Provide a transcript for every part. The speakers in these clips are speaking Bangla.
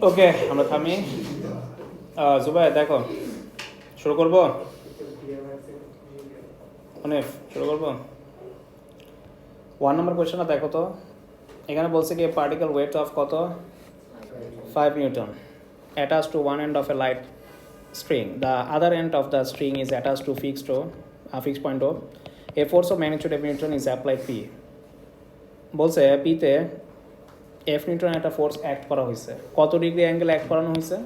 ওকে, আমরা থামি। জুবাই দেখো, শুরু করব। অনেক শুরু করব। 1 নম্বর কোয়েশ্চেনটা দেখো তো। এখানে বলছে কি পার্টিকেল ওয়েট অফ কত? 5 Newton attached to one end of a light string. The other end of the string is attached to fixed point O. A force of magnitude F Newton is applied P. বলছে পিতে F নিউটন একটা ফোর্স অ্যাক্ট করা হয়েছে। কত ডিগ্রি অ্যাঙ্গেল অ্যাক্ট করানো হয়েছে?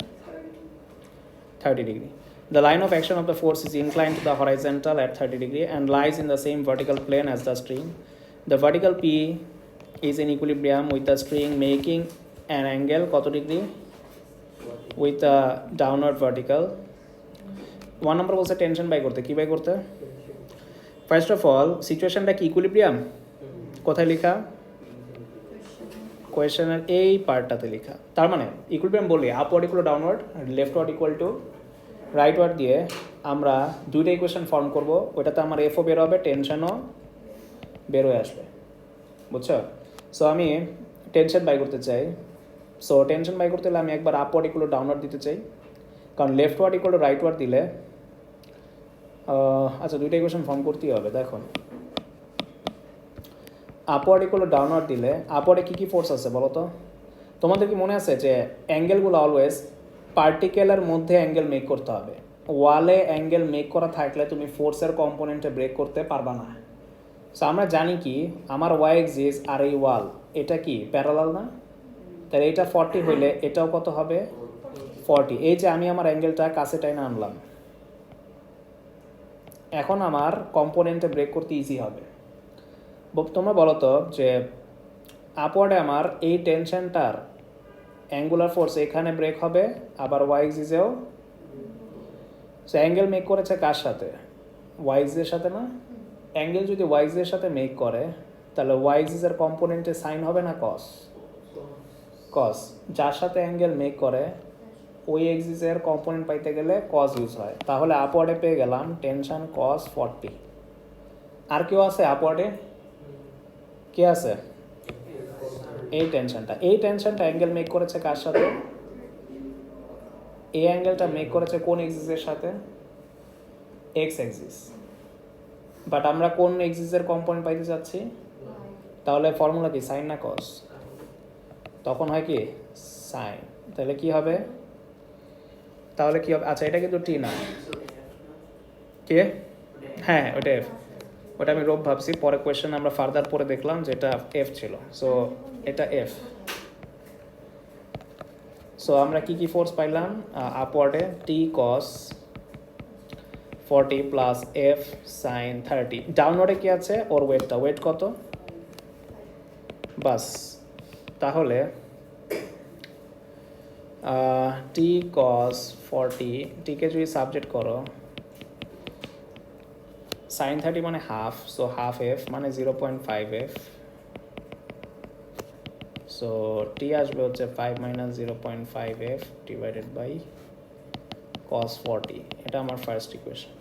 30 degree. The line of action of the force is inclined to the horizontal at 30 degree and lies in the same vertical plane as the string. The vertical P is in equilibrium with the string making an angle কত degree? With the downward vertical. 1 number বলছে টেনশন বাই করতে। কি বাই করতে? ফার্স্ট অফ অল সিচুয়েশনটা কি ইকুইলিব্রিয়াম? কোথায় লেখা? কোয়েশ্চেনের এই পার্টটাতে লেখা। তার মানে ইকুইলিব্রিয়াম বলি upward equal downward, leftward equal to rightward দিয়ে আমরা দুইটা ইকুয়েশন ফর্ম করব। ওইটাতে আমার এফও বের হবে, টেনশনও বের হয়ে আসবে। বুঝছো? সো আমি টেনশন বাই করতে চাই। সো টেনশন বাই করতে হলে আমি একবার আপওয়ার্ড ইকুয়াল ডাউনওয়ার্ড দিতে চাই, কারণ লেফটওয়ার্ড ইকুয়াল রাইটওয়ার্ড দিলে আচ্ছা দুইটা ইকুয়েশন ফর্ম করতেই হবে। দেখো আপওয়ার্ড ইকুয়াল ডাউনওয়ার্ড দিলে আপওয়ার্ডে কী কী ফোর্স আছে বলো তো? তোমাদের কি মনে আছে যে অ্যাঙ্গেলগুলো অলওয়েজ পার্টিকেলের মধ্যে অ্যাঙ্গেল মেক করতে হবে। ওয়ালে অ্যাঙ্গেল মেক করা থাকলে তুমি ফোর্সের কম্পোনেন্টে ব্রেক করতে পারবা না। সো আমরা জানি কি আমার ওয়াই এক্সিস আর এই ওয়াল এটা কি প্যারালাল না? তাহলে এটা 40 হইলে এটাও কত হবে? 40। এই যে আমি আমার অ্যাঙ্গেলটা কাছে টাইনা আনলাম, এখন আমার কম্পোনেন্টে ব্রেক করতে ইজি হবে। তোমরা বলো তো যে আপওয়ার্ডে আমার এই টেনশনটার অ্যাঙ্গুলার ফোর্স এখানে ব্রেক হবে, আবার ওয়াই এক্সিসেও। সো অ্যাঙ্গেল মেক করেছে কার সাথে? ওয়াই এক্সিসের সাথে না? অ্যাঙ্গেল যদি ওয়াই এক্সিসের সাথে মেক করে তাহলে ওয়াই এক্সিসের কম্পোনেন্টে সাইন হবে না কস? কস। যার সাথে অ্যাঙ্গেল মেক করে ওই এক্সিসের কম্পোনেন্ট পাইতে গেলে কস ইউজ হয়। তাহলে আপওয়ার্ডে পেয়ে গেলাম টেনশন কস 40। আর কেউ আছে আপওয়ার্ডে? কে আছে? এই টেনশনটা অ্যাঙ্গেল মেক করেছে কার সাথে? এই অ্যাঙ্গেলটা মেক করেছে কোন এক্সিসের সাথে? X axis. বাট আমরা কোন এক্সিসের কম্পোনেন্ট পাইতে যাচ্ছি? তাহলে ফর্মুলা কি সাইন না কস? তখন হয় কি সাইন। তাহলে কি হবে? আচ্ছা এটা কিন্তু টি না, কে? হ্যাঁ ওটা এফ। ওটা আমি রোপ ভাবছি, পরে কোয়েশ্চেন আমরা ফার্দার পরে দেখলাম যে এটা এফ ছিল। সো এটা এফ। সো আমরা কি কি ফোর্স পাইলাম? আপওয়ার্ডে টি কস 40 প্লাস এফ সাইন 30। ডাউনওয়ার্ডে কি আছে? ওর ওয়েটটা, ওয়েট কত? বাস। তাহলে টি কস 40 টিকে যদি সাবজেক্ট করো সাইন 30 মানে হাফ, সো হাফ এফ মানে 0.5 এফ। সো টি আসবে হচ্ছে 5 minus 0.5 F divided by cos 40। এটা আমার ফার্স্ট ইকুয়েশন।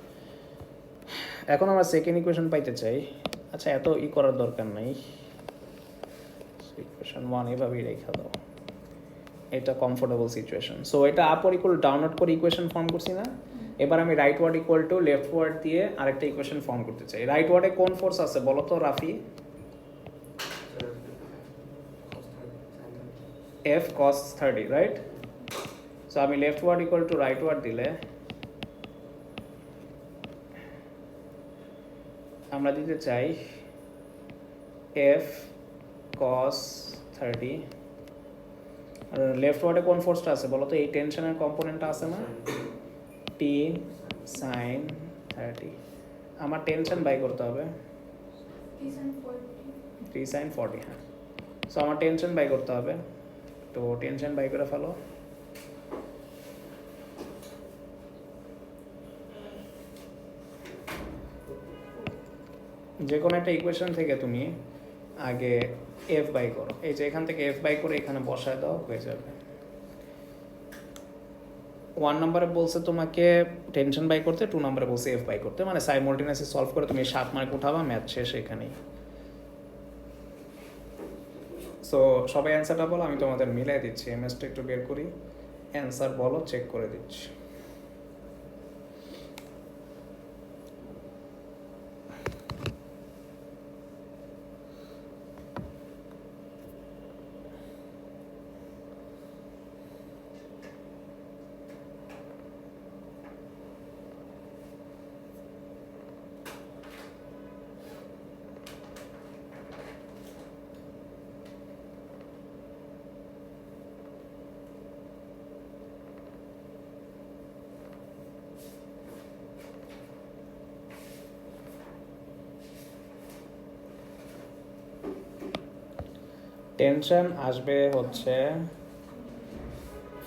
এখন আমরা সেকেন্ড ইকুয়েশন পাইতে চাই। আচ্ছা এত করার দরকার নাই, ইকুয়েশন 1 এভাবেই রেখে দাও, এটা কমফোর্টেবল সিচুয়েশন। সো এটা আপার ইকুয়াল ডাউনলোড করে ইকুয়েশন ফর্ম করছি না, এবার আমি rightward equal to leftward দিয়ে আরেকটা ইকুয়েশন ফর্ম করতে চাই। রাইট ওয়ার্ডে কোন ফোর্স আছে বলো তো Rafi? F cos 30, right? So আমি leftward equal to rightward দিলে আমরা দিতে চাই F cos 30, আর লেফট ওয়ার্ডে কোন ফোর্সটা আছে বলো তো? এই টেনশনের কম্পোনেন্টটা আছে না, T sin 30। আমার টেনশন বাই করতে হবে T sin 40, হ্যাঁ। সো আমার টেনশন বাই করতে হবে, তো টেনশন বাই করে ফেলো। যে কোনো একটা ইকুয়েশন থেকে তুমি আগে এফ বাই করো, এই যে এখান থেকে এফ বাই করে এখানে বসায় দাও, হয়ে যাবে। 1 নম্বরে বলছে তোমাকে টেনশন বাই করতে, 2 নম্বরে বলছে এফ বাই করতে, মানে সাইমultaneously সলভ করে তুমি 7 মার্ক উঠাবা, ম্যাথ শেষ এখানেই। সো সবাই অ্যান্সারটা বলো, আমি তোমাদের মিলাই দিচ্ছি, এমএসটা একটু বের করি, অ্যান্সার বলো, চেক করে দিচ্ছি। টেনশন আসবে হচ্ছে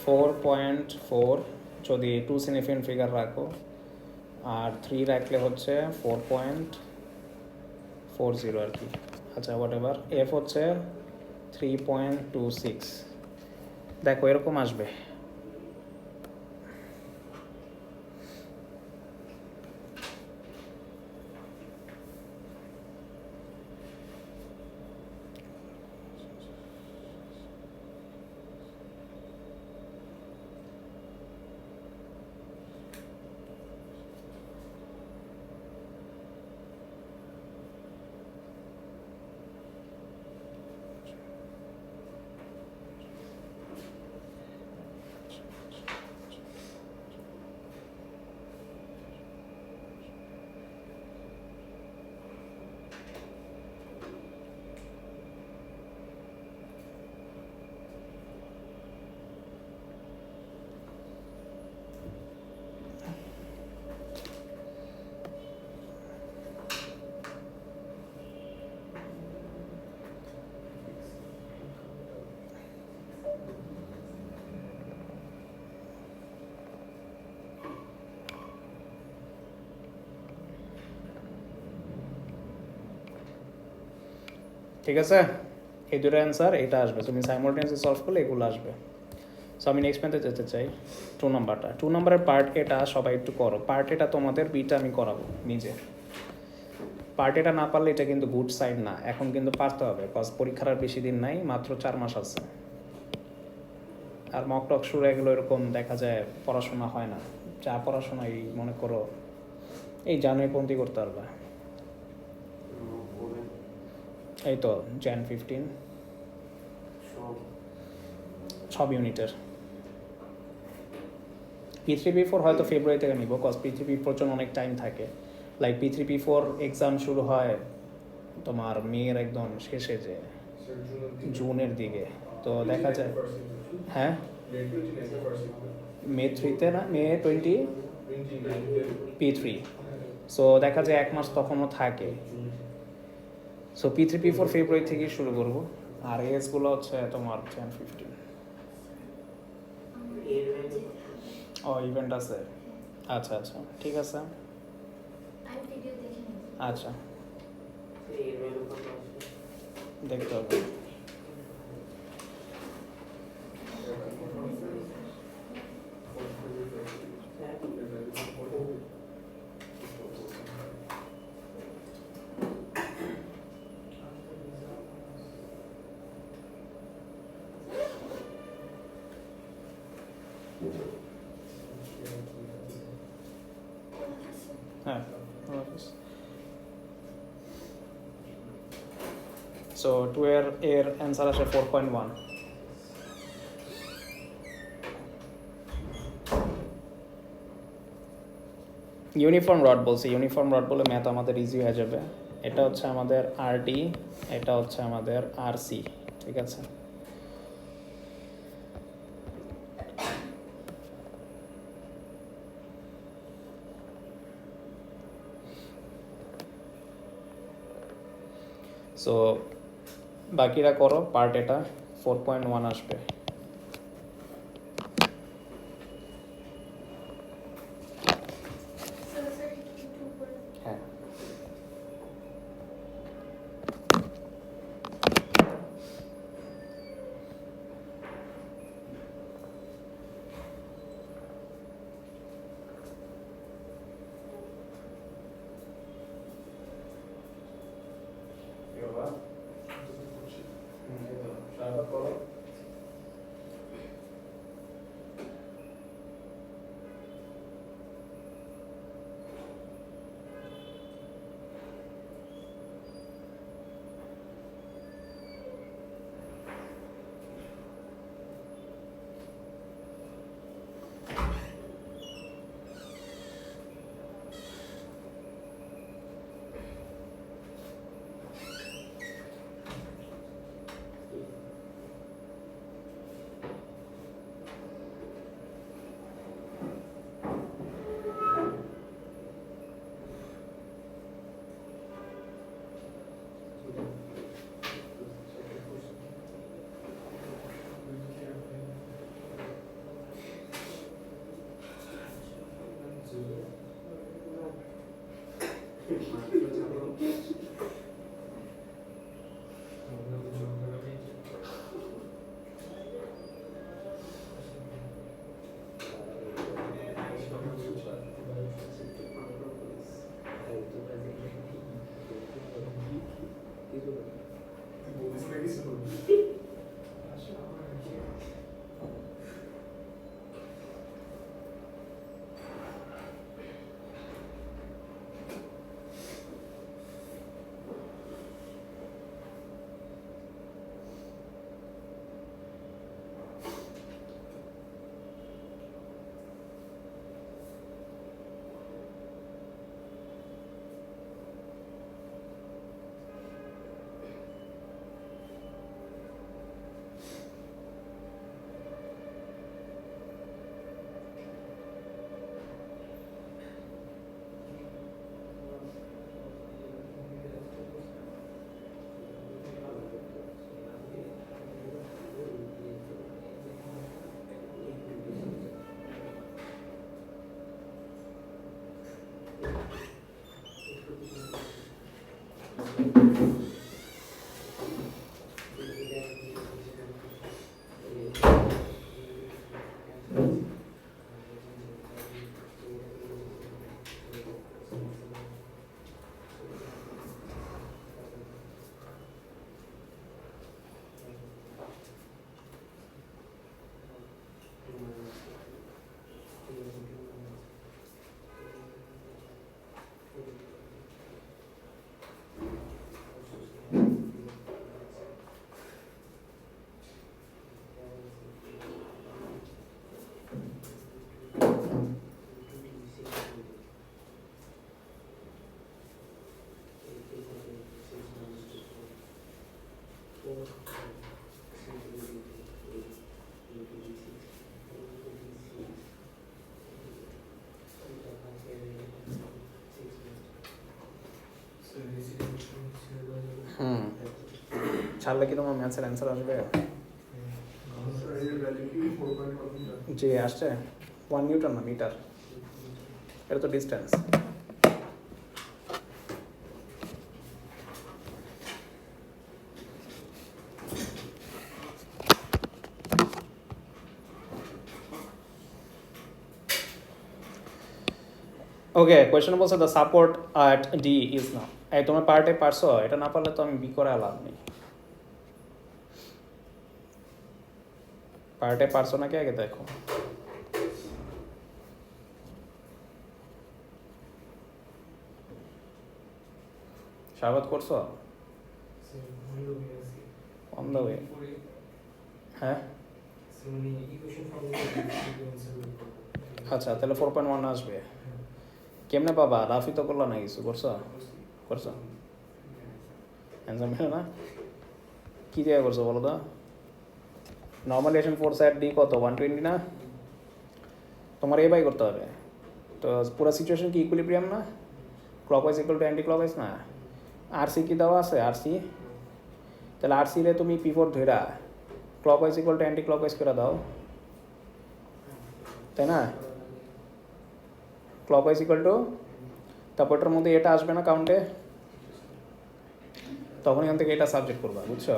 4.4 যদি 2 সিগনিফিকেন্ট ফিগার রাখো, আর 3 রাখলে হচ্ছে 4.40 আর কি। আচ্ছা হোয়াট এভার, এফ হচ্ছে 3.26, দেখো এরকম আসবে। ঠিক আছে, এই দুটো অ্যান্সার এটা আসবে, তুমি সাইমultaneously সলভ করলে এগুলো আসবে। সো আমি নেক্সট ম্যাথে যেতে চাই 2 নম্বরটা। 2 নম্বরের পার্ট এটা সবাই একটু করো, পার্ট এটা তোমাদের বিটা আমি করাবো নিজে। পার্ট এটা না পারলে এটা কিন্তু গুড সাইড না, এখন কিন্তু পারতে হবে, কজ পরীক্ষার আর বেশি দিন নাই, মাত্র 4 মাস আছে। আর মক টক শুরু হয়ে গেলো, এরকম দেখা যায় পড়াশোনা হয় না, যা পড়াশোনা এই মনে করো এই জানুয়ারি পর্যন্ত করতে পারবা, এই তো Jan 15 সব ইউনিটের। P3 P4 হয়তো ফেব্রুয়ারি থেকে নিব, কজ P3 P4 জন্য অনেক টাইম থাকে, লাইক P3 P4 এক্সাম শুরু হয় তোমার মেয়ের একদম শেষে, যে জুনের দিকে, তো দেখা যায় হ্যাঁ মে 3-তে না, মে 20 P3, সো দেখা যায় 1 মাস তখনও থাকে। সো P3 P4 ফেব্রুয়ারি থেকে শুরু করবো, আর এসগুলো হচ্ছে তোমার Jan 15। ও ইভেন্ট আছে, আচ্ছা আচ্ছা ঠিক আছে, আচ্ছা দেখতে হবে। হ্যাঁ সো 2 এর অ্যান্সার আসে 4.1. ইউনিফর্ম রড বলছি, ইউনিফর্ম রড বলে ম্যাথ আমাদের ইজি হয়ে যাবে. এটা হচ্ছে আমাদের আরডি, এটা হচ্ছে আমাদের আরসি. ঠিক আছে, সো বাকিরা করো পার্ট, এটা 4.1 আসবে. হ্যাঁ ছাড়লে কি তোমার ম্যাথসের অ্যান্সার আসবে? জি আসছে, 1 নিউটন না মিটার, এটা তো ডিস্টেন্স. ওকে, কোয়েশ্চেন বলছে the support at D is না. এই তোমার পার্টে পারছো, এটা না পারলে তো আমি বি করে লাভ নেই. পার্টে পারছো নাকি আগে দেখো. শারবত করছো অন দ্য ওয়ে হ্যাঁ আচ্ছা তাহলে 4.1 আসবে কেমনে পাবা রাফি তো করলো না কিছু করছো করছো অ্যান্সার মেলে না কী দিয়ে করছো বলো তো নর্মালাইজেশন ফোর্স অ্যাট ডি কত 120 না তোমার এ বাই করতে হবে তো পুরো সিচুয়েশন কি ইকুইলিব্রিয়াম না clockwise equal to anti clockwise না আরসি কি দেওয়া আছে আরসি তাহলে আরসি রে তুমি পিভট ধইরা clockwise equal to anti clockwise করে দাও তাই না ক্লকওয়াইজ ইকুয়াল টু তারপরটার মধ্যে এটা আসবে না কাউন্টে তখন এখান থেকে এটা সাবজেক্ট করবা বুঝছো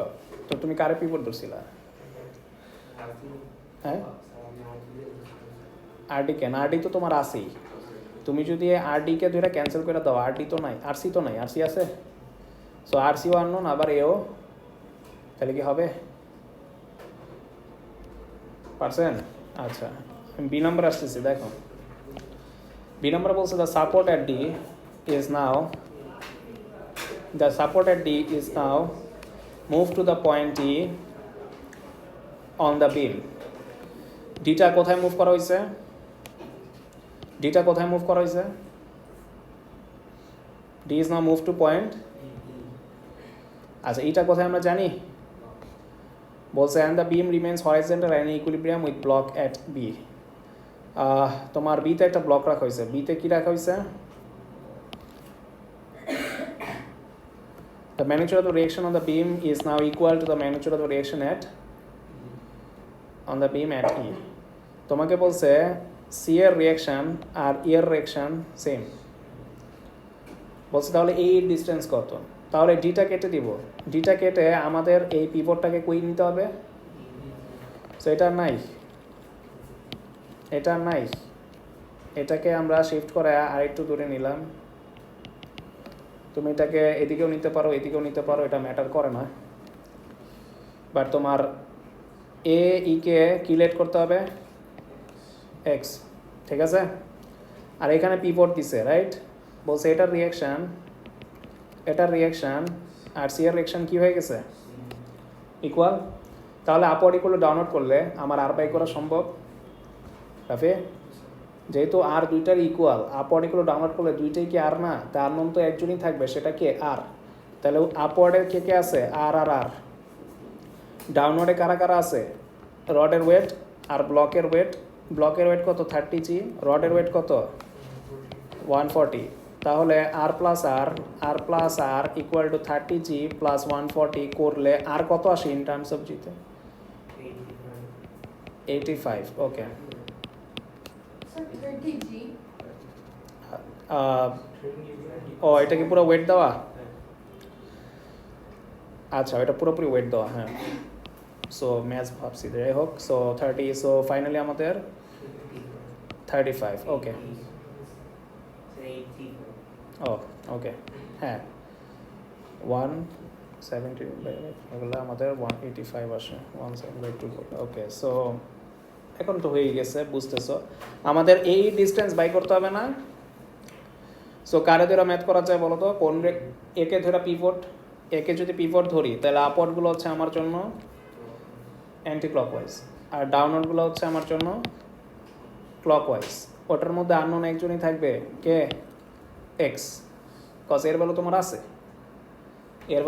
তো তুমি কারে পিভট ধরছিলা হ্যাঁ আরডি কেন আরডি তো তোমার আসেই তুমি যদি আরডিকে ধরে ক্যান্সেল করে দাও আরডি তো নাই আরসি তো নাই আরসি আছে সো আরসিও আননোন আবার এও তাহলে কি হবে পারছেন আচ্ছা বি নাম্বার আসতেছি দেখো বি নাম্বার বলছে the support at D is now move to the point D on the beam ডিটা কোথায় মুভ করা হয়েছে ডিটা কোথায় মুভ করা হয়েছে D is now move to point আচ্ছা এইটা কোথায় আমরা জানি বলছে and the beam remains horizontal and equilibrium with block at B তোমার বিতে একটা ব্লক রাখা হয়েছে বিতে কি রাখা হয়েছে the magnitude of the reaction on the beam is now equal to the magnitude of the reaction at on the beam at E তোমাকে বলছে সি এর রিঅ্যাকশন আর ই এর রিঅ্যাকশন সেম বলছে তাহলে এই ডিস্টেন্স কত তাহলে ডিটা কেটে দিব ডিটা কেটে আমাদের এই পিভটটাকে কই নিতে হবে সো এটা নাই এটাকে আমরা শিফট করে আরেকটু দূরে নিলাম তুমি এটাকে এদিকেও নিতে পারো এদিকেও নিতে পারো এটা ম্যাটার করে না বাট তোমার এ ইকে কি লেট করতে হবে এক্স ঠিক আছে আর এখানে পিভট দিছে রাইট বলছে এটার রিঅ্যাকশন আর সি এর রিঅ্যাকশন কি হয়ে গেছে ইকুয়াল তাহলে আপওয়ার্ড ইকুয়াল ডাউনলোড করলে আমার আর বাই করা সম্ভব রাফি যেহেতু আর দুইটার ইকুয়াল আপওয়ার্ড ইকুয়াল ডাউনলোড করলে দুইটাই কি আর না তার নাম তো একজনই থাকবে সেটা কি আর তাহলে আপওয়ার্ডের কে কে আছে আর আর আর ডাউনওয়ার্ডে কারা কারা আছে রডের ওয়েট আর ব্লকের ওয়েট কত 30 জি রডের ওয়েট কত 140 তাহলে R plus R equal to 30 g plus 140 করলে আর কত আসে ইন টার্মস অফ জিতে 85 ওকে ও এটা কি পুরো ওয়েট দেওয়া আচ্ছা এটা পুরোপুরি ওয়েট দেওয়া হ্যাঁ সো ম্যাথ ভাবছি যাই হোক সো 30 সো ফাইনালি আমাদের 35 ওকে ও ওকে হ্যাঁ 170 এগুলো আমাদের 185 আসে 170/2 ওকে সো এখন তো হয়ে গেছে বুঝতেছো আমাদের এই ডিস্টেন্স বাই করতে হবে না সো কারে ধরে ম্যাথ করা যায় বলো তো কোন একে ধরে পিভট একে যদি পিভট ধরি তাহলে আপওয়ার্ডগুলো হচ্ছে আমার জন্য অ্যান্টি ক্লকওয়াইজ আর ডাউনওয়ার্ডগুলো হচ্ছে আমার জন্য ক্লকওয়াইজ ওটার মধ্যে আননোন একজনই থাকবে কে এক্স কজ এর ভ্যালু তোমার আছে এর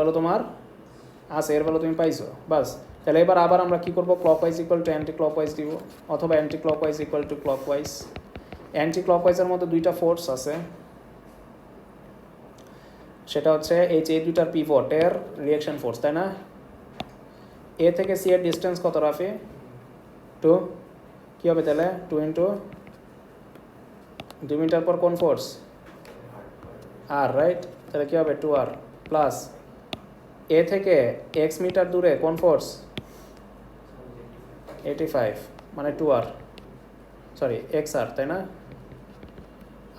ভ্যালু তুমি পাইছো বাস তাহলে এবার আবার আমরা কি করব clockwise equal to anticlockwise দিব অথবা anticlockwise equal to clockwise anti ক্লকওয়াইজের মধ্যে দুইটা ফোর্স আছে সেটা হচ্ছে এই যে দুইটার পিভটের রিঅ্যাকশন ফোর্স তাই না এ থেকে সি এর ডিস্টেন্স কত রাফি 2 কি হবে তাহলে 2 ইন্টু 2 মিটার পর কোন ফোর্স আর রাইট তাহলে কি হবে 2r প্লাস এ থেকে x মিটার দূরে কোন ফোর্স 85 মানে 2r সরি xr তাই না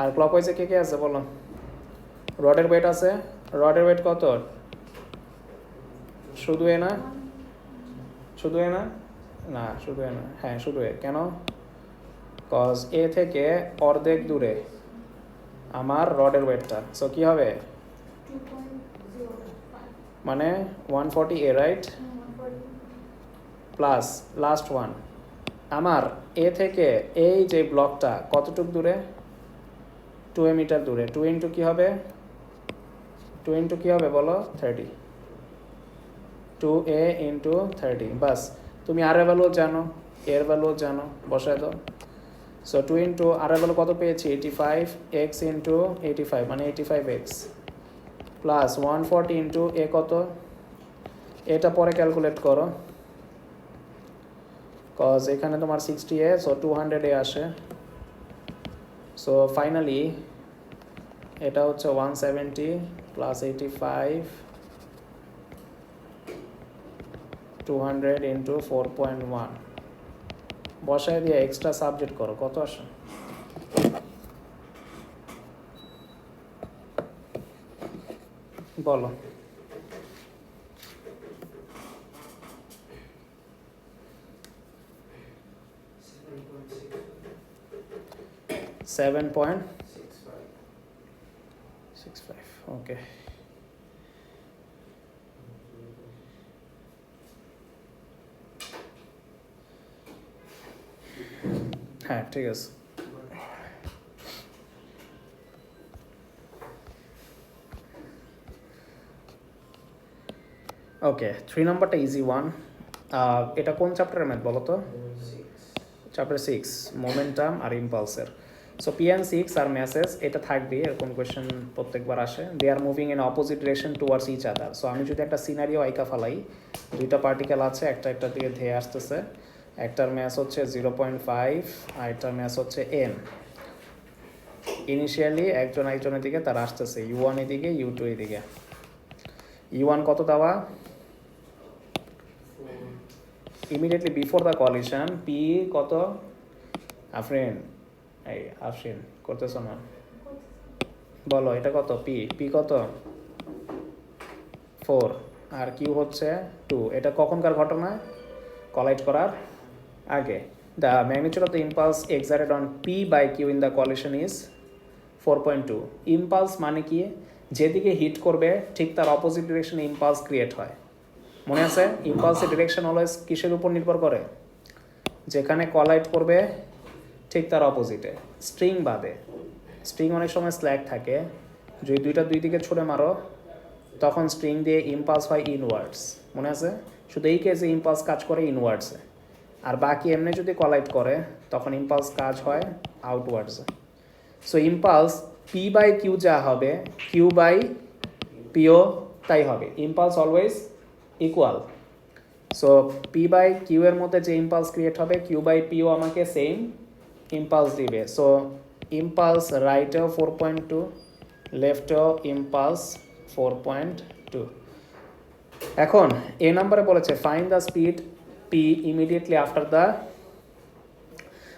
আর ক্লকওয়াইজে কে কে আছে বলো রডের ওয়েট আছে রডের ওয়েট কত শুধু এ না না শুধু এ না হ্যাঁ শুধু এ কেন কজ এ থেকে অর্ধেক দূরে আমার রডের ওয়েটটা সো কি হবে মানে 140 এ রাইট প্লাস লাস্ট ওয়ান আমার এ থেকে এই যে ব্লকটা কতটুক দূরে 2 মিটার দূরে 2 ইন্টু কী হবে 2 ইন্টু কী হবে বলো 30 2a ইন্টু 30 বাস তুমি আর এর ভ্যালু জানো এর ভ্যালু জানো বসায় দাও সো 2 ইন্টু আর এর ভ্যালু কত পেয়েছি 85 x ইন্টু 85 মানে 85x প্লাস 140 ইন্টু এ কত এটা পরে ক্যালকুলেট করো কজ এখানে তোমার 60 এ সো 200 এ আসে সো ফাইনালি এটা হচ্ছে 170 প্লাস 85 200 ইন্টু 4.1 বসায় দিয়ে এক্সট্রা সাবজেক্ট করো কত আসে বলো 7.65 ওকে হ্যাঁ ঠিক আছে ওকে 3 নম্বরটা ইজি ওয়ান এটা কোন চ্যাপ্টারের ম্যাথ বলো তো চ্যাপ্টার 6 মোমেন্টাম আর ইম্পালসের সো PN6 আর ম্যাসেজ এটা থাকবে এরকম কোয়েশ্চেন প্রত্যেকবার আসে they are moving in opposite direction towards each other so আমি যদি একটা সিনারিও আইকা ফালাই দুইটা পার্টিকেল আছে একটা দিকে ধেয়ে আসতেছে একটার ম্যাস হচ্ছে 0.5 আর একটার ম্যাস হচ্ছে n ইনিশিয়ালি একজনের দিকে তার আসতেছে u1 এদিকে u2 এদিকে u1 কত দেওয়া immediately before the collision p কত আফরিন এই আফরিন করতেছ না বলো এটা কত p কত 4 আর q হচ্ছে 2 এটা কখনকার ঘটনা কলাইড করার আগে the magnitude of the impulse exerted on p by q in the collision is 4.2 impulse মানে কি যেদিকে হিট করবে ঠিক তার অপোজিট ডিরেকশনে ইম্পালস ক্রিয়েট হয় মনে আছে ইম্পালসের ডিরেকশন অলওয়েজ কিসের উপর নির্ভর করে যেখানে কলাইড করবে ঠিক তার অপোজিটে স্ট্রিং বাদে স্ট্রিং অনেক সময় স্ল্যাগ থাকে যদি দুইটা দুই দিকে ছুড়ে মারো তখন স্ট্রিং দিয়ে ইম্পালস হয় ইনওয়ার্ডস মনে আছে শুধু এই কেসে ইম্পালস কাজ করে ইনওয়ার্ডসে আর বাকি এমনি যদি কলাইড করে তখন ইম্পালস কাজ হয় আউটওয়ার্ডসে so impulse P by Q যা হবে কিউ বাই পিও তাই হবে impulse always equal so P by Q এর মধ্যে যে ইম্পালস ক্রিয়েট হবে কিউ বাই পিও আমাকে সেম ইম্পালস দিবে সো ইম্পালস রাইটেও 4.2 লেফটেও ইম্পালস 4.2 এখন এ নাম্বারে বলেছে find the speed P immediately after the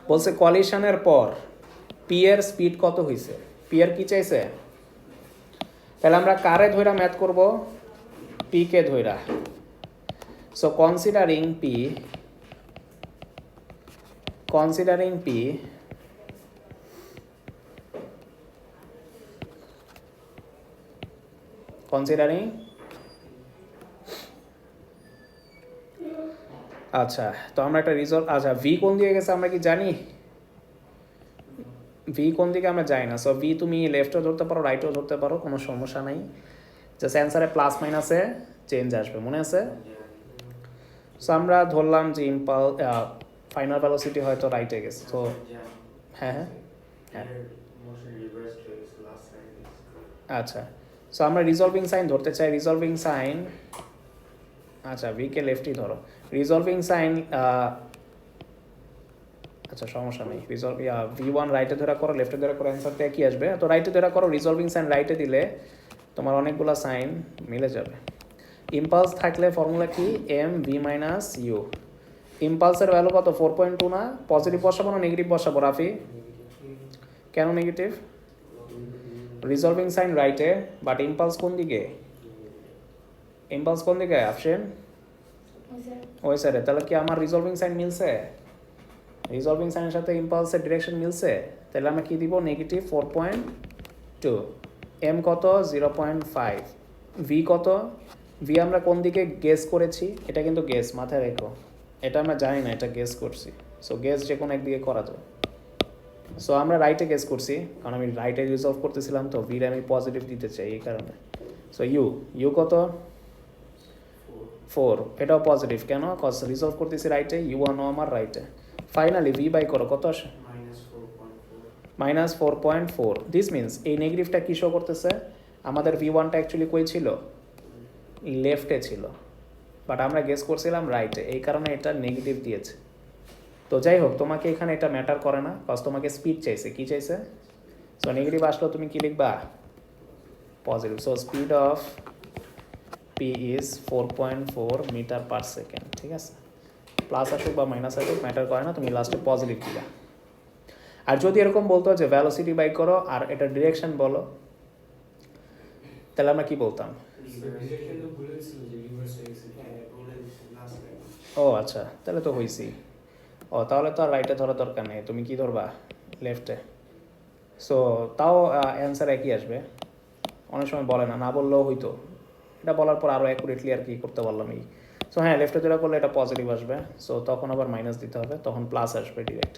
বলছে কলিশনের পর পি এর স্পিড কত হয়েছে পি এর কি চাইছে তাহলে আমরা কারে ধইরা ম্যাথ করব পি কে ধইরা সো কনসিডারিং পি কনসিডারিং আচ্ছা তো আমরা একটা রিজলভ আচ্ছা ভি কোন দিকে গেছে আমরা কি জানি ভি কোন দিকে আমরা জানি না সো ভি তুমি লেফটও ধরতে পারো রাইটও ধরতে পারো কোনো সমস্যা নাই জাস্ট অ্যান্সারে প্লাস মাইনাসে চেঞ্জ আসবে মনে আছে সো আমরা ধরলাম যে ফাইনাল ভেলোসিটি হয়তো রাইটে গেছে তো হ্যাঁ হ্যাঁ আচ্ছা সো আমরা রিজলভিং সাইন ধরতে চাই রিজলভিং সাইন আচ্ছা ভি কে লেফটই ধরো রিজলভিং সাইন আচ্ছা সমস্যা নেই রিজলভ V1 রাইটে ধরা করো লেফটে ধরা করো অ্যান্সারটা কি আসবে তো রাইটে ধরা করো রিজলভিং সাইন রাইটে দিলে তোমার অনেকগুলো সাইন মিলে যাবে ইম্পালস থাকলে ফর্মুলা কি এম ভি মাইনাস ইউ ইম্পালসের ভ্যালু কত 4.2 না পজিটিভ বসাবো না নেগেটিভ বসাবো রাফি কেন নেগেটিভ রিজলভিং সাইন রাইটে বাট ইম্পালস কোন দিকে অপশন ওই সাইডে তাহলে কি আমার রিজলভিং সাইন মিলছে রিজলভিং সাইনের সাথে ইম্পালসের ডিরেকশন মিলছে তাহলে আমরা কি দিব নেগেটিভ 4.2 এম কত 0.5 ভি কত, ভি আমরা কোন দিকে গেস করেছি, এটা কিন্তু গেস, মাথায় রেখো, এটা আমরা জানি না, এটা গেস করছি। সো গেস যে কোনো একদিকে করা যায়। সো আমরা রাইটে গেস করছি, কারণ আমি রাইটে রিজলভ করতেছিলাম, তো ভির আমি পজিটিভ দিতে চাই এই কারণে। সো ইউ কত, 4, এটাও পজিটিভ, কেন, কজ রিজলভ করতেছি রাইটে, ইউ আনো আমার রাইটে। ফাইনালি ভি বাই করো, কত আসে, -4.4। দিস মিনস এই নেগেটিভটা কী শো করতেছে, আমাদের V1টা অ্যাকচুয়ালি কই ছিল, লেফটে ছিল, বাট আমরা গেস করছিলাম রাইটে, এই কারণে এটা নেগেটিভ দিয়েছে। তো যাই হোক, তোমাকে এখানে এটা ম্যাটার করে না, কজ তোমাকে স্পিড চাইছে, কি চাইছে, সো নেগেটিভ আসলেও তুমি কি লিখবা, positive. So speed of P is 4.4 meter per second, ঠিক আছে, প্লাস আসুক বা মাইনাস আসুক ম্যাটার করে না, তুমি লাস্টে পজিটিভ দিবা। আর যদি এরকম বলতো যে ভ্যালোসিটি বাই করো আর এটা ডিরেকশন বলো, তাহলে আমরা কি বলতাম, ও আচ্ছা, তাহলে তো হয়েছি। ও তাহলে তো আর রাইটে ধরার দরকার নেই, তুমি কি ধরবা, লেফটে। সো তাও অ্যান্সার একই আসবে, অনেক সময় বলে না, না বললেও হইতো, এটা বলার পর আরও অ্যাকুরেটলি আর কি করতে পারলাম এই। সো হ্যাঁ, লেফটে ধরা করলে এটা পজিটিভ আসবে, সো তখন আবার মাইনাস দিতে হবে, তখন প্লাস আসবে ডিরেক্ট।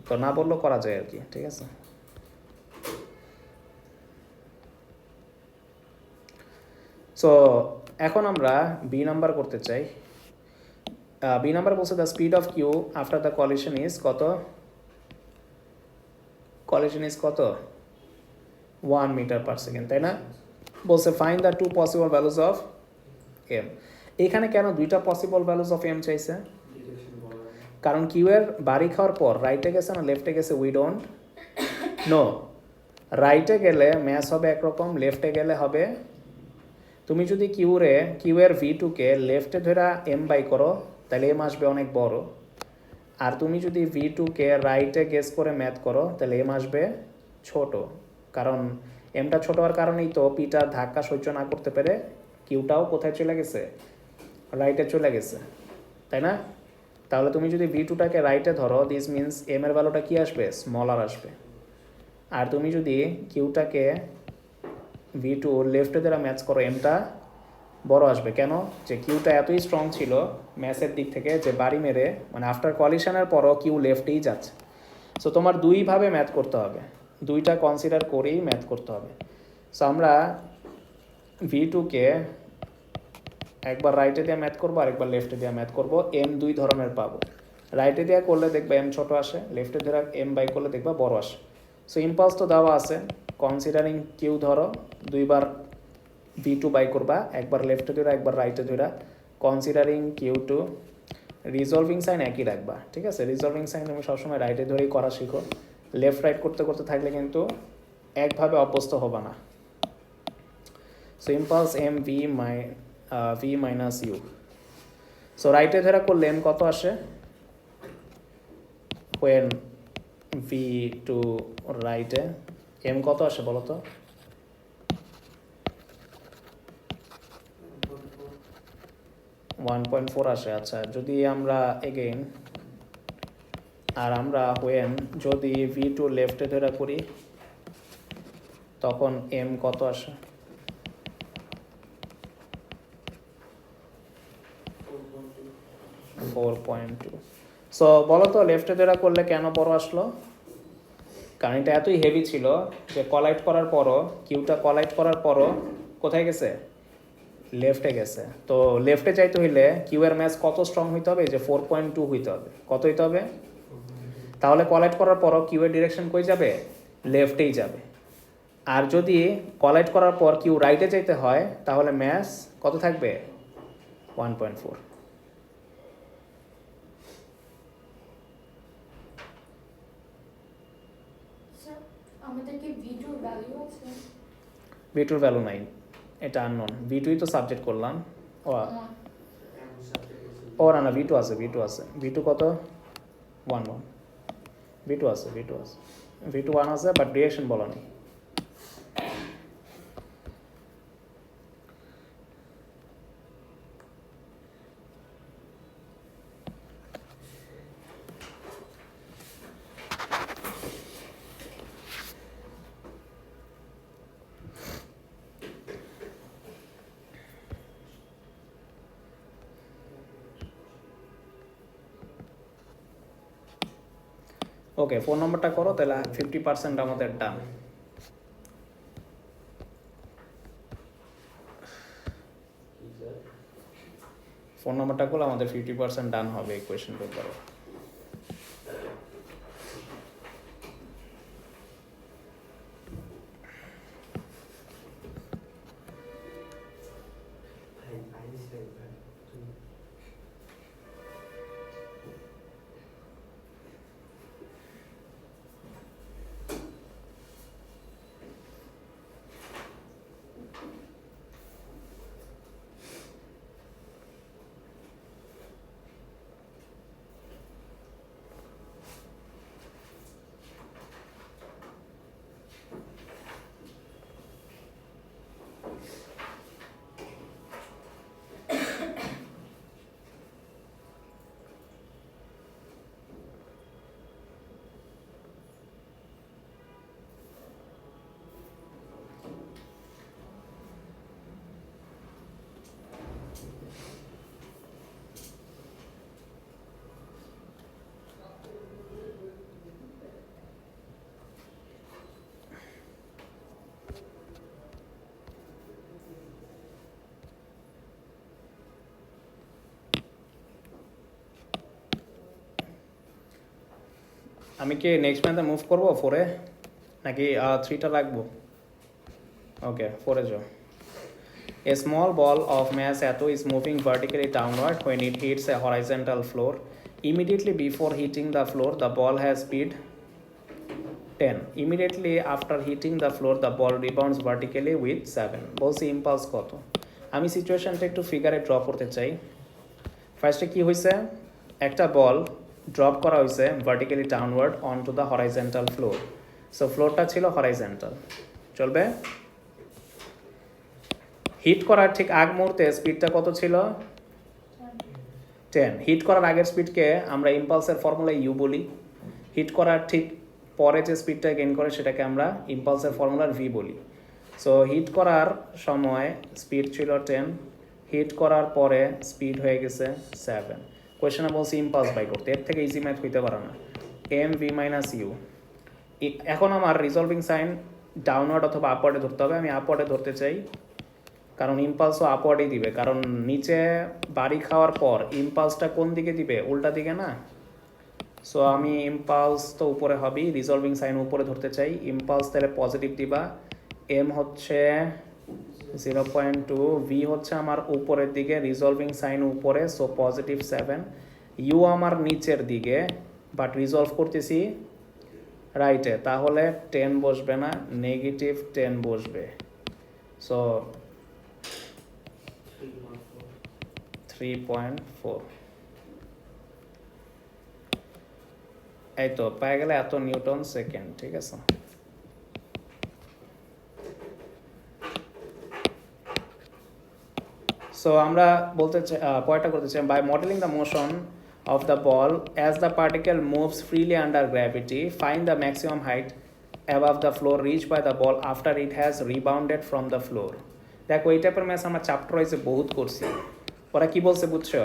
তো না বললেও করা যায় আর কি, ঠিক আছে। সো এখন আমরা বি নাম্বার করতে চাই। বি নাম্বার বলছে the speed of Q after the collision is কত, কলিশন ইজ কত, 1 মিটার পার সেকেন্ড, তাই না। বলছে find the 2 possible values of M. এখানে কেন 2টা পসিবল ভ্যালুজ অফ এম চাইছে, কারণ কিউ এর বাড়ি খাওয়ার পর রাইটে গেছে না লেফটে গেছে, উই ডোন্ট নো। রাইটে গেলে ম্যাথ হবে একরকম, লেফটে গেলে হবে, তুমি যদি কিউ এর V2কে লেফটে ধরা এম বাই করো, তাহলে এম আসবে অনেক বড়, আর তুমি যদি V2কে রাইটে গেস করে ম্যাথ করো, তাহলে এম আসবে ছোট, কারণ এমটা ছোট হওয়ার কারণেই তো পিটা ধাক্কা সহ্য না করতে পেরে কিউটাও কোথায় চলে গেছে, রাইটে চলে গেছে, তাই না। তাহলে তুমি যদি V2টাকে রাইটে ধরো, দিস মিনস এম এর ভ্যালুটা কি আসবে, স্মলার আসবে। আর তুমি যদি কিউটাকে V2 লেফটে দ্বারা ম্যাচ করো, এমটা বড় আসবে, কেন, যে কিউটা এতই স্ট্রং ছিল ম্যাচের দিক থেকে, যে বাড়ি মেরে মানে আফটার কোয়ালিশনের পরও কিউ লেফটেই যাচ্ছে। সো তোমার দুইভাবে ম্যাথ করতে হবে, দুইটা কনসিডার করেই ম্যাথ করতে হবে। সো আমরা V2কে একবার রাইটে দিয়ে ম্যাথ করবো আর একবার লেফটে দিয়ে ম্যাথ করবো, এম দুই ধরনের পাবো। রাইটে দেওয়া করলে দেখবা এম ছোট আসে, লেফটে দেওয়া এম বাই করলে দেখবা বড় আসে। সো ইম্পালস তো দেওয়া আছে, কনসিডারিং কিউ ধরো, দুইবার V2 বাই করবা, একবার লেফটে ধরা একবার রাইটে ধরা, কনসিডারিং Q2, রিজলভিং সাইন একই রাখবা, ঠিক আছে। রিজলভিং সাইন তুমি সবসময় রাইটে ধরেই করা শিখো, লেফট রাইট করতে করতে থাকলে কিন্তু একভাবে অভ্যস্ত হবা না। So impulse M V minus U. So রাইটে ধরা করলে এম কত আসে, হোয়েন V2 রাইটে এম কত আসে বলো তো, 1.4 আসে। আচ্ছা, যদি আমরা এগেইন আর আমরা হোয়েন যদি V2 লেফটে ধরা করি, তখন এম কত আসে, 4.2। সো বলো তো লেফটে ধরা করলে কেন বড় আসলো, কারণ এটা এতই হেভি ছিল যে কলাইট করার পরও, কিউটা কলাইট করার পরও কোথায় গেছে, লেফটে গেছে। তো লেফটে যাইতে হইলে কিউ এর ম্যাচ কত স্ট্রং হইতে হবে, যে 4.2 হইতে হবে, কত হইতে হবে, তাহলে কলাইট করার পরও কিউ এর ডিরেকশন কই যাবে, লেফটেই যাবে। আর যদি কলাইট করার পর কিউ রাইটে যাইতে হয়, তাহলে ম্যাচ কত থাকবে, 1.4। V2 ভ্যালু নাই, এটা আননোন, V2ই তো সাবজেক্ট করলাম। ও না না, V2 আছে, V2 কত, 1 V2 আছে, V2 1 আছে, বাট ডিরেকশন বলা নেই। ওকে 4 নম্বরটা করো, তাহলে 50% আমাদের ডান। ফোন নাম্বারটা করলে আমাদের 50% ডান হবে এই কোয়েশ্চেন পেপারে। আমি কি নেক্সট ম্যাথে মুভ করবো 4-এ নাকি 3টা রাখবো? ওকে 4-এ যাও। A small ball of mass Ato is moving vertically downward when it hits a horizontal floor. Immediately before hitting the floor, the ball has speed 10. Immediately after hitting the floor, the ball rebounds vertically with 7. বলছি ইম্পালস কত? আমি সিচুয়েশনটা একটু ফিগারে ড্র করতে চাই। ফার্স্টে কি হয়েছে, একটা বল ড্রপ করা হয়েছে vertically downward on to the horizontal floor. So ফ্লোরটা ছিল হরাইজেন্টাল, চলবে। হিট করার ঠিক আগ মুহূর্তে স্পিডটা কত ছিল? 10। হিট করার আগের স্পিডকে আমরা ইম্পালসের ফর্মুলা ইউ বলি। হিট করার ঠিক পরে যে স্পিডটা গেইন করে সেটাকে আমরা ইম্পালসের ফর্মুলার ভি বলি। সো হিট করার সময় স্পিড ছিল 10, হিট করার পরে স্পিড হয়ে গেছে 7। কোয়েশনে বলছি ইম্পালস বাই করতে, এর থেকে ইজি ম্যাথ হইতে পারে না। M V minus U. এখন আমার রিজলভিং সাইন ডাউনওয়ার্ড অথবা আপওয়ার্ডে ধরতে হবে। আমি আপওয়ার্ডে ধরতে চাই, কারণ ইম্পালসও আপওয়ার্ডেই দিবে, কারণ নিচে বাড়ি খাওয়ার পর ইম্পালসটা কোন দিকে দিবে? উল্টা দিকে না। সো আমি ইম্পালস তো উপরে হবেই, রিজলভিং সাইন উপরে ধরতে চাই। ইম্পালস তাহলে পজিটিভ দিবা। এম হচ্ছে 0.2, ভি হচ্ছে আমার উপরের দিকে, রিজলভিং সাইন উপরে, সো পজিটিভ 7। ইউ আমার নিচের দিকে, বাট রিজলভ করতেছি রাইটে, তাহলে 10 বসবে না, নেগেটিভ 10 বসবে। সো 3.4। এই তো পেয়ে গেলে এত নিউটন সেকেন্ড, ঠিক আছে। সো আমরা বলতে পয়েন্টটা করতে চাই, by modelling the motion of the ball as the particle moves freely under gravity, find the maximum height above the floor reach by the ball after it has rebounded from the floor. দেখো এই টাইপের ম্যাথ আমরা চ্যাপ্টার ওয়াইজে বহুত করছি। ওরা কি বলছে বুঝছো?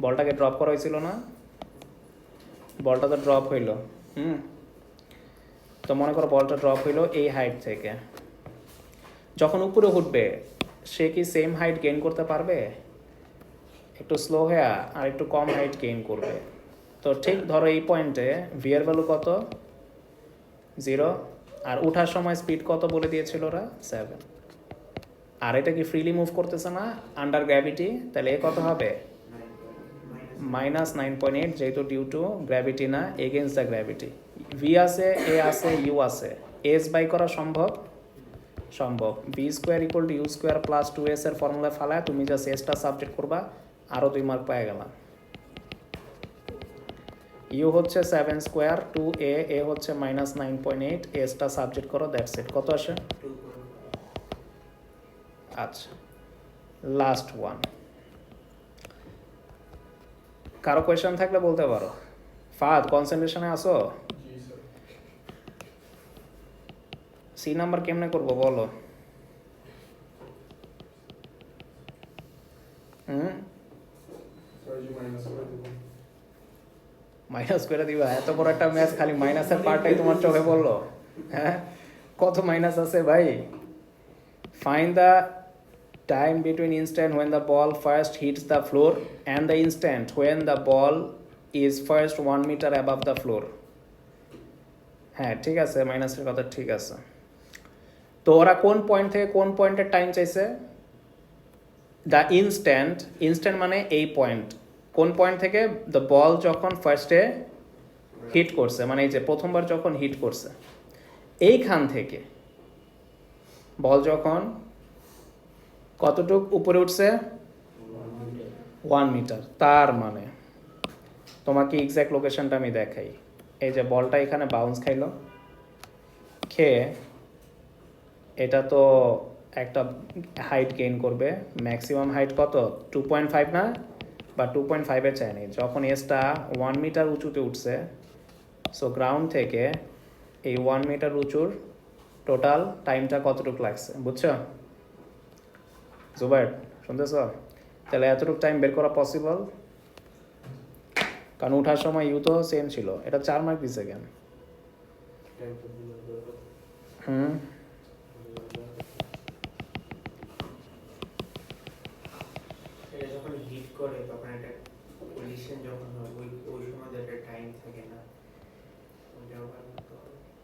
বলটাকে ড্রপ করা হয়েছিল না, বলটা তো ড্রপ হইলো। তো মনে করো বলটা ড্রপ হইলো এই হাইট থেকে, যখন উপরে উঠবে সে কি সেম হাইট গেইন করতে পারবে? একটু স্লো হয়ে আর একটু কম হাইট গেইন করবে। তো ঠিক ধরো এই পয়েন্টে ভি এর ভ্যালু কত? 0। আর ওঠার সময় স্পিড কত বলে দিয়েছিল ওরা? 7। আর এটা কি ফ্রিলি মুভ করতেছে না আন্ডার গ্র্যাভিটি, তাহলে এ কত হবে? -9.8, যেহেতু ডিউ টু গ্র্যাভিটি না, এগেনস্ট দ্য গ্র্যাভিটি। ভি আছে, এ আছে, ইউ আছে, এস বাই করা সম্ভব? সম্ভব। V square equal to u square plus 2s এর ফর্মুলা ফালায় তুমি জাস্ট এসটা সাবজেক্ট করবা, আরও 2 মার্ক পেয়ে গেলাম। ইউ হচ্ছে 7 স্কোয়ার, 2a, এ হচ্ছে -9.8, এসটা সাবজেক্ট করো, দ্যাটস ইট। কত আসে? আচ্ছা, লাস্ট ওয়ান। কারো কোয়েশ্চেন থাকলে বলতে পারো। ফাদ কনসেন্ট্রেশনে আসো? সি নাম্বার কেমনে করবো বলো? মাইনাস করে দিবা? এত বড় একটা ম্যাচ খালি মাইনাসের পার্টটাই তোমার চোখে পড়লো? হ্যাঁ, কত মাইনাস আছে ভাই? Find the time between instant when the ball first hits the floor and the instant when the ball is first 1 meter above the floor. হ্যাঁ ঠিক আছে, মাইনাসের কথা ঠিক আছে। তো ওরা কোন পয়েন্ট থেকে কোন পয়েন্টের টাইম চাইছে? দ্য ইনস্ট্যান্ট, ইনস্ট্যান্ট মানে এই পয়েন্ট, কোন পয়েন্ট থেকে? দ্য বল যখন ফার্স্টে হিট করছে, মানে এই যে প্রথমবার যখন হিট করছে এইখান থেকে বল যখন কতটুক উপরে উঠছে? 1 মিটার। তার মানে তোমাকে এক্স্যাক্ট লোকেশনটা আমি দেখাই। এই যে বলটা এখানে বাউন্স খাইলো, খেয়ে এটা তো একটা হাইট গেইন করবে। ম্যাক্সিমাম হাইট কত? 2.5 না? বা 2.5 চায়নি। যখন এসটা 1 মিটার উঁচুতে উঠছে, সো গ্রাউন্ড থেকে এই 1 মিটার উঁচুর টোটাল টাইমটা কতটুকু লাগছে, বুঝছো জুবাইর? শুনতেছ? তাহলে এতটুকু টাইম বের করা পসিবল, কারণ ওঠার সময় ইউ তো সেম ছিল। এটা 4 মার্ক দিছে কেন?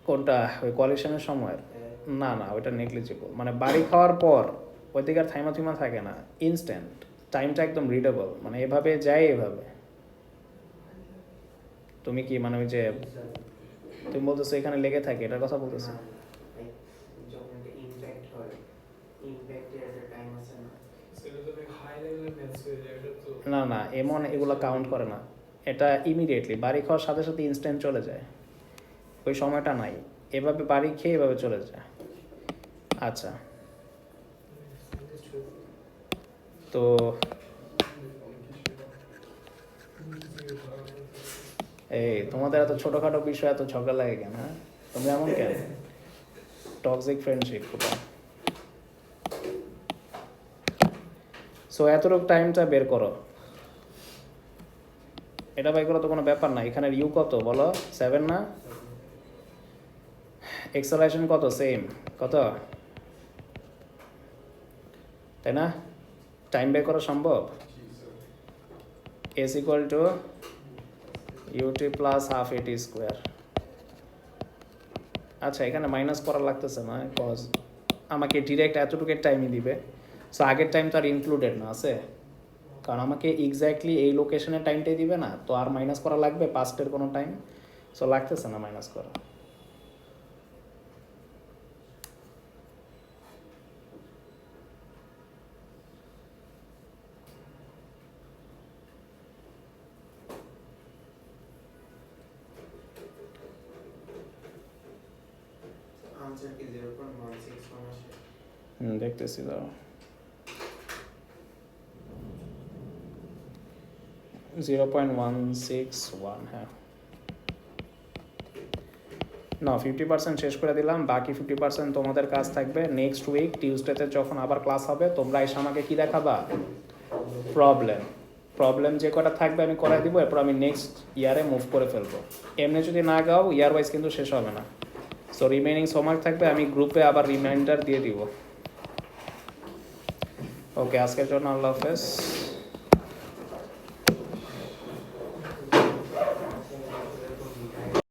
কোনটা? ওই কোয়ালিশনের সময়? না না, ওইটা নেগলিজিবল। মানে বাড়ি খাওয়ার পর ওই দিকে আর থাইমা থাকে না, ইনস্ট্যান্ট টাইমটা একদম রিডেবল, মানে এভাবে যায় এভাবে। তুমি কি মানে ওই যে তুমি বলতেছো এখানে লেগে থাকে, এটার কথা বলতেছো? না না, এমন এগুলো কাউন্ট করে না। এটা ইমিডিয়েটলি বাড়ি খাওয়ার সাথে সাথে ইনস্ট্যান্ট চলে যায়, ওই সময়টা নাই। এভাবে বাড়ি খেয়ে এভাবে চলে যায়। আচ্ছা, তো এই তোমাদের এত ছোটখাটো বিষয় এত ঝগড়া লাগে কেন? হ্যাঁ, তোমরা এমন কেন? Toxic friendship. সো এতটুকু টাইমটা বের করো। এটা বের করো তো কোনো ব্যাপার না। এখানে ইউ কত বলো? 7 না? এক্সেলারেশন কত? সেম। কত? তাই না? টাইম বের করা সম্ভব? S equal to u t plus half a t square. আচ্ছা, এখানে মাইনাস করা লাগতেছে না, কজ আমাকে ডিরেক্ট এতটুকু টাইমই দিবে। সো আগের টাইম তো আর ইনক্লুডেড না আছে, কারণ আমাকে এক্স্যাক্টলি এই লোকেশনের টাইমটাই দিবে না, তো আর মাইনাস করা লাগবে পাস্টের কোনো টাইম? সো লাগতেছে না মাইনাস করা। দেখতেছি দাও। 0.161। হ্যাঁ না, 50% শেষ করে দিলাম, বাকি 50% তোমাদের কাজ থাকবে। নেক্সট উইক টিউসডেতে যখন আবার ক্লাস হবে, তোমরা এসে আমাকে কি দেখাবা? প্রবলেম যে কটা থাকবে আমি করাই দিব, এরপর আমি নেক্সট ইয়ারে মুভ করে ফেলবো। এমনি যদি না গাও ইয়ার ওয়াইজ কিন্তু শেষ হবে না। সো রিমেইনিং হোমওয়ার্ক থাকবে, আমি গ্রুপে আবার রিমাইন্ডার দিয়ে দিব। ওকে, আজকের জন্য আল্লাহ হাফেজ।